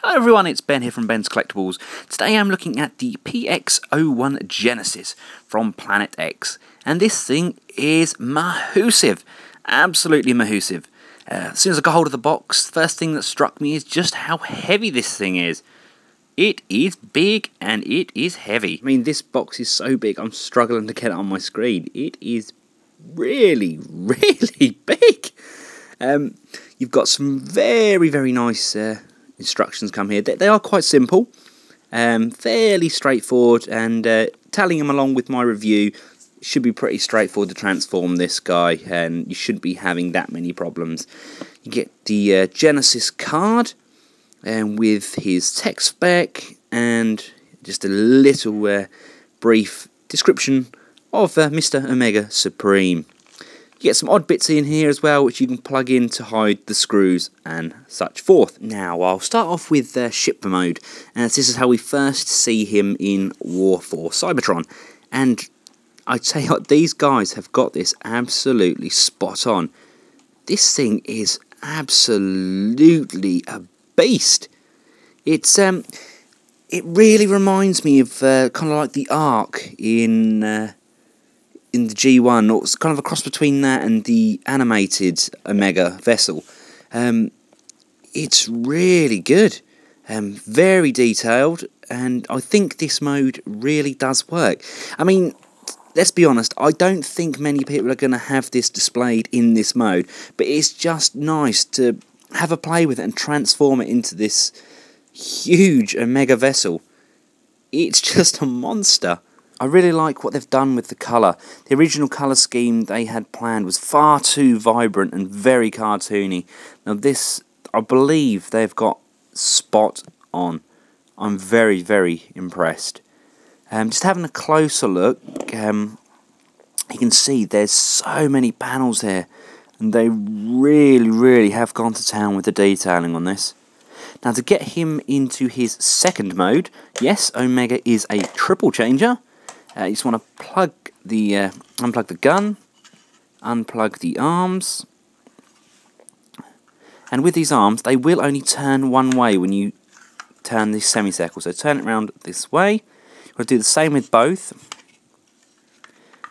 Hello everyone, it's Ben here from Benscollectables. Today I'm looking at the PX-01 Genesis from Planet X, and this thing is mahoosive, absolutely mahoosive. As soon as I got hold of the box, the first thing that struck me is just how heavy this thing is. It is big and it is heavy. I mean, this box is so big I'm struggling to get it on my screen. It is really, really big. You've got some very nice instructions come here. They are quite simple, fairly straightforward, and tallying them along with my review, should be pretty straightforward to transform this guy, and you shouldn't be having that many problems. You get the Genesis card, and with his tech spec, and just a little brief description of Mr. Omega Supreme. You get some odd bits in here as well, which you can plug in to hide the screws and such forth. Now, I'll start off with shipper mode, as this is how we first see him in War for Cybertron. And I tell you what, these guys have got this absolutely spot on. This thing is absolutely a beast. It really reminds me of kind of like the Ark in the G1, or it's kind of a cross between that and the animated Omega vessel. It's really good, very detailed, and I think this mode really does work. I mean, let's be honest, I don't think many people are going to have this displayed in this mode, but it's just nice to have a play with it and transform it into this huge Omega vessel. It's just a monster. I really like what they've done with the colour. The original colour scheme they had planned was far too vibrant and very cartoony. Now this, I believe they've got spot on. I'm very impressed. Just having a closer look, you can see there's so many panels here, and they really have gone to town with the detailing on this. Now, to get him into his second mode, yes, Omega is a triple changer. You just want to plug the unplug the gun, unplug the arms, and with these arms they will only turn one way when you turn this semicircle. So turn it around this way. We'll do the same with both.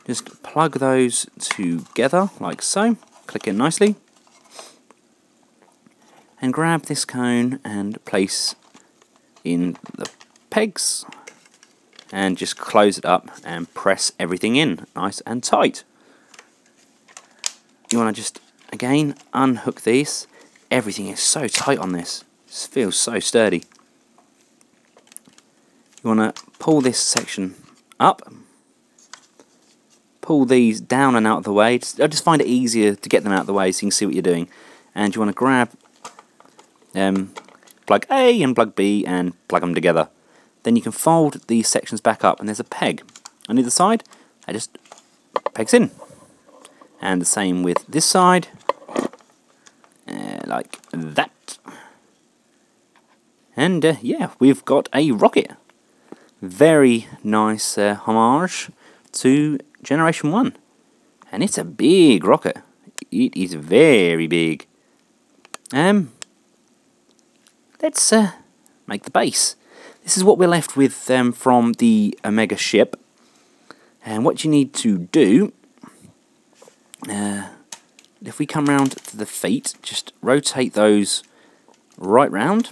Just plug those together like so. Click in nicely, and grab this cone and place in the pegs. And just close it up and press everything in nice and tight. You want to just again unhook these. Everything is so tight on this. It feels so sturdy. You want to pull this section up, pull these down and out of the way. I just find it easier to get them out of the way so you can see what you're doing. And you want to grab plug A and plug B and plug them together. Then you can fold these sections back up, and there's a peg on either side. That just pegs in. And the same with this side, like that. And yeah, we've got a rocket. Very nice homage to Generation 1. And it's a big rocket. It is very big. Let's make the base. This is what we're left with from the Omega ship. And what you need to do, if we come round to the feet, just rotate those right round.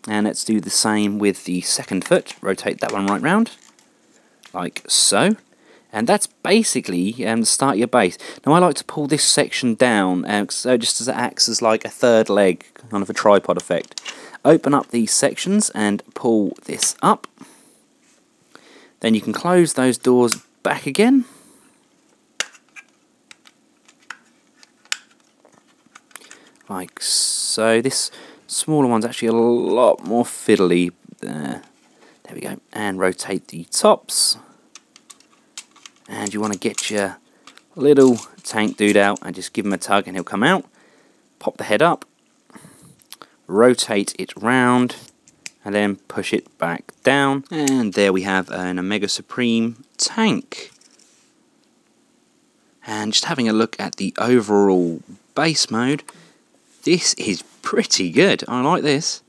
And let's do the same with the second foot. Rotate that one right round, like so. And that's basically the start of your base. Now I like to pull this section down, so just as it acts as like a third leg, kind of a tripod effect. Open up these sections and pull this up. Then you can close those doors back again. Like so. This smaller one's actually a lot more fiddly. There we go. And rotate the tops. And you want to get your little tank dude out and just give him a tug and he'll come out. Pop the head up. Rotate it round, and then push it back down, and there we have an Omega Supreme tank. And just having a look at the overall base mode, this is pretty good. I like this.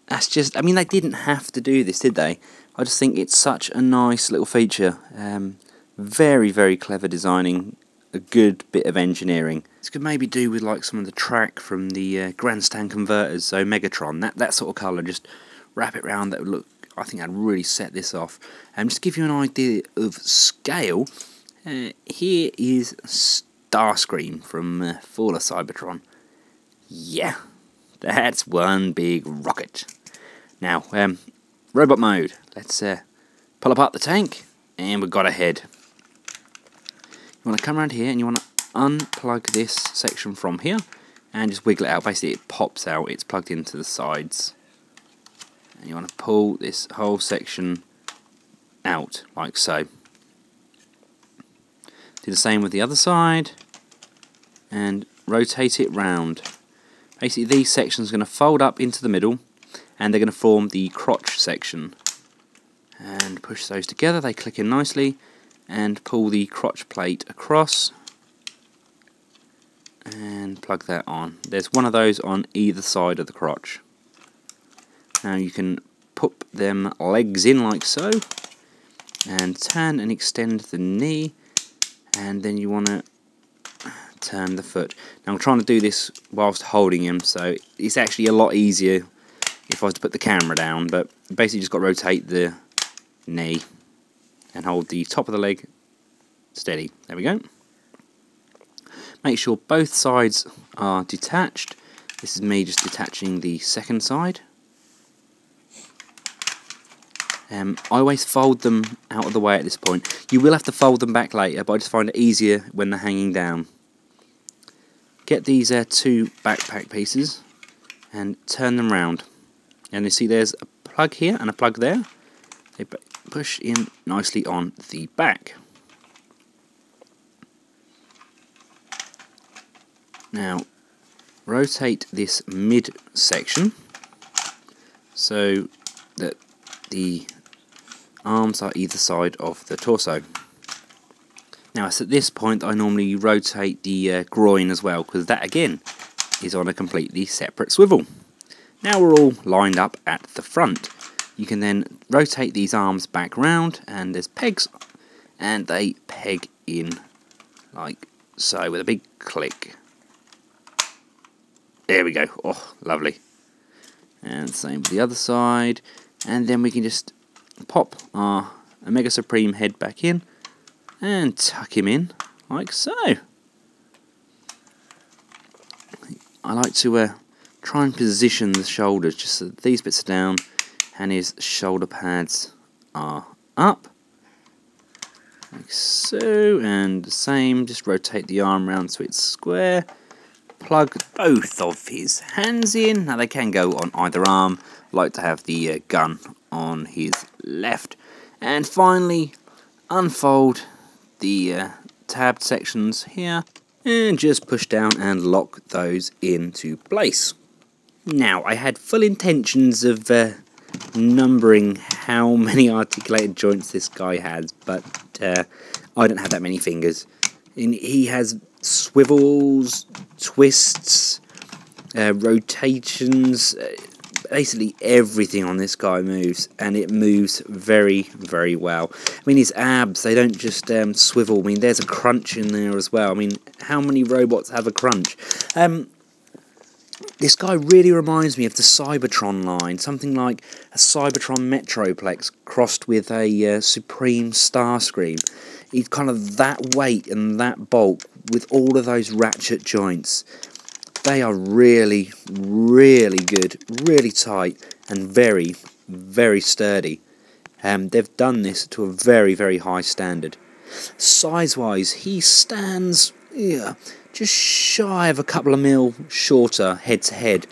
that's just, I mean, they didn't have to do this, did they? I just think it's such a nice little feature. Very, very clever designing, a good bit of engineering. This could maybe do with like some of the track from the grandstand converters, so Megatron, that sort of colour, just wrap it round, that would look, I think that'd really set this off. Just to give you an idea of scale, here is Starscream from Fall of Cybertron. Yeah, that's one big rocket. Now, robot mode. Let's pull apart the tank, and we've got a head. You want to come around here, and you want to unplug this section from here, and just wiggle it out. Basically, it pops out. It's plugged into the sides. And you want to pull this whole section out, like so. Do the same with the other side, and rotate it round. Basically, these sections are going to fold up into the middle, and they're going to form the crotch section. And push those together, they click in nicely, and pull the crotch plate across, and plug that on. There's one of those on either side of the crotch. Now you can put them legs in like so, and turn and extend the knee, and then you want to turn the foot. Now I'm trying to do this whilst holding him, so it's actually a lot easier if I was to put the camera down, but basically just got to rotate the knee and hold the top of the leg steady. There we go. Make sure both sides are detached. This is me just detaching the second side. I always fold them out of the way at this point. You will have to fold them back later, but I just find it easier when they're hanging down. Get these two backpack pieces and turn them round. And you see there's a plug here and a plug there. They push in nicely on the back. Now, rotate this mid section so that the arms are either side of the torso. Now, it's at this point I normally rotate the groin as well, because that again is on a completely separate swivel. Now we're all lined up at the front. You can then rotate these arms back round, and there's pegs, and they peg in like so with a big click. There we go. Oh, lovely. And same with the other side. And then we can just pop our Omega Supreme head back in and tuck him in like so. I like to try and position the shoulders just so that these bits are down and his shoulder pads are up. Like so, and the same, just rotate the arm round so it's square. Plug both of his hands in. Now they can go on either arm. I like to have the gun on his left. And finally, unfold the tabbed sections here and just push down and lock those into place. Now, I had full intentions of numbering how many articulated joints this guy has, but I don't have that many fingers. And he has swivels, twists, rotations, basically everything on this guy moves, and it moves very, very well. I mean, his abs, they don't just swivel. I mean, there's a crunch in there as well. I mean, how many robots have a crunch? This guy really reminds me of the Cybertron line, something like a Cybertron Metroplex crossed with a Supreme Starscream. He's kind of that weight and that bulk with all of those ratchet joints. They are really, really good, really tight, and very, very sturdy. They've done this to a very, very high standard. Size-wise, he stands just shy of a couple of mil shorter head-to-head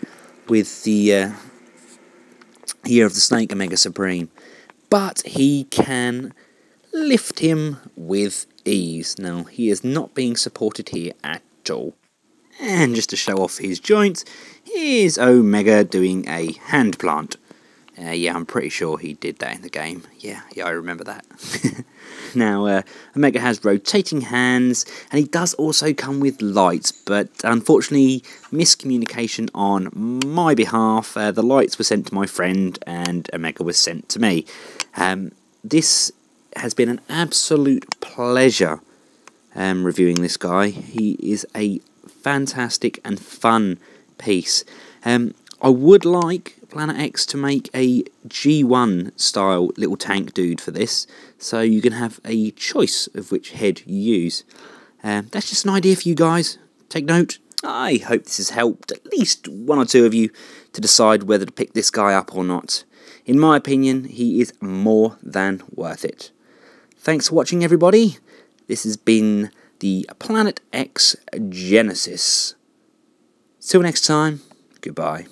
with the Year of the Snake Omega Supreme. But he can lift him with ease. Now, he is not being supported here at all. And just to show off his joints, here's Omega doing a hand plant. Yeah, I'm pretty sure he did that in the game. Yeah, I remember that. Now, Omega has rotating hands, and he does also come with lights, but unfortunately, miscommunication on my behalf. The lights were sent to my friend, and Omega was sent to me. This has been an absolute pleasure reviewing this guy. He is a fantastic and fun piece. I would like Planet X to make a G1 style little tank dude for this, so you can have a choice of which head you use. That's just an idea for you guys. Take note. I hope this has helped at least one or two of you to decide whether to pick this guy up or not. In my opinion, he is more than worth it. Thanks for watching, everybody. This has been the Planet X Genesis. Till next time, goodbye.